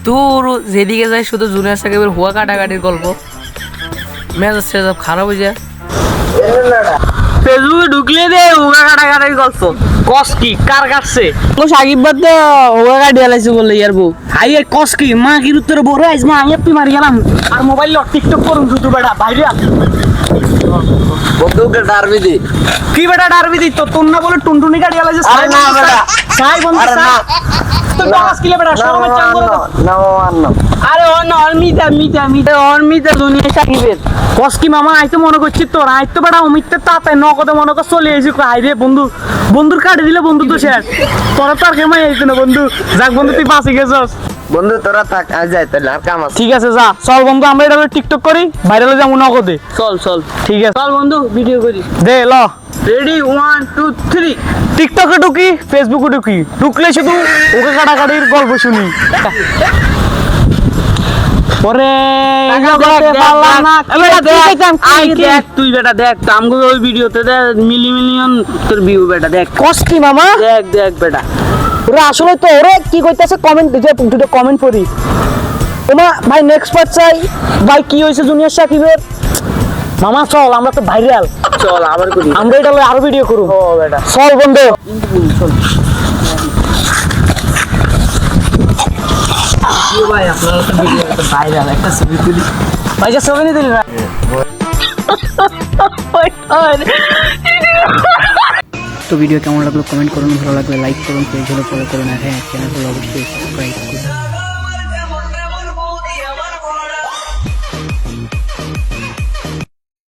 দূর যেদিকে যায় শুধু জুনিয়র সাকিবের হুয়া কাটাকাটির গল্প, মেজাজ টেজাজ খারাপ হয়ে যায়। ফেসবুকে ঢুকলে দে হুয়া কাটাকাটির গল্প, কস কি কার কাটছে সাকিব বাদ হুয়া কাটি আলাইছে বলে ইয়ার বউ। হাই এর কস কি মা কি উত্তর বড় আইস মা আমি আপনি মারি গেলাম আর মোবাইল টিকটক করুন শুধু বেটা বাইরে বন্ধুকে ডারবি দি কি বেটা ডারবি দি তো তোর না বলে টুনটুনি কাটি আলাইছে। আরে না বেটা, সাই বন্ধু আরে না। তো বাস কিলে বেটা শরমে চাং করে দাও। আরে অর্মিতা দুনিয়া সাকিবের কস কি মামা আইতো মনে করছি তোর আইতো বেটা অমিত তাতে নগদে মনে কর চলে এসে হাই রে বন্ধু বন্ধুর কাটে দিলে বন্ধু তো শেষ তোরা তো আর কেমাই আইতো না বন্ধু। যাক বন্ধু তুই বাঁচি গেছস বন্ধু তোরা থাক আজ যাই তাহলে আর কাম আছে। ঠিক আছে যা চল বন্ধু আমরা এটা টিকটক করি ভাইরালে যাবো নগদে। চল চল ঠিক আছে চল বন্ধু ভিডিও করি। দে ল রেডি 1 2 3 টিকটকে ঢুকি ফেসবুকে ঢুকি ঢুকলে শুধু ওকে কাটাকাটির গল্প শুনি। ওরে তুই বেটা দেখ আমগো ওই ভিডিওতে দেখ মিলিয়ন তোর ভিউ বেটা দেখ কস কি মামা দেখ দেখ বেটা ওরা আসলে তো ওরে কি কইতাছে কমেন্ট যে দুটো কমেন্ট পড়ি ওমা ভাই নেক্সট পার্ট চাই ভাই কি হয়েছে জুনিয়র সাকিবের মামা চল আমরা তো ভাইরাল চল আবার করি আমরা এটা আরো ভিডিও করব। ও বেটা চল বন্ধু চল ভাই আপনারা তো ভিডিও একটা ভাইরাল একটা ছবি তুলি ভাই যা ছবি নিয়ে দিলি না তো ভিডিও কেমন লাগলো কমেন্ট করুন, ভালো লাগলে লাইক করুন, পেজ হলে ফলো করুন, আর হ্যাঁ চ্যানেল হলে অবশ্যই সাবস্ক্রাইব করুন।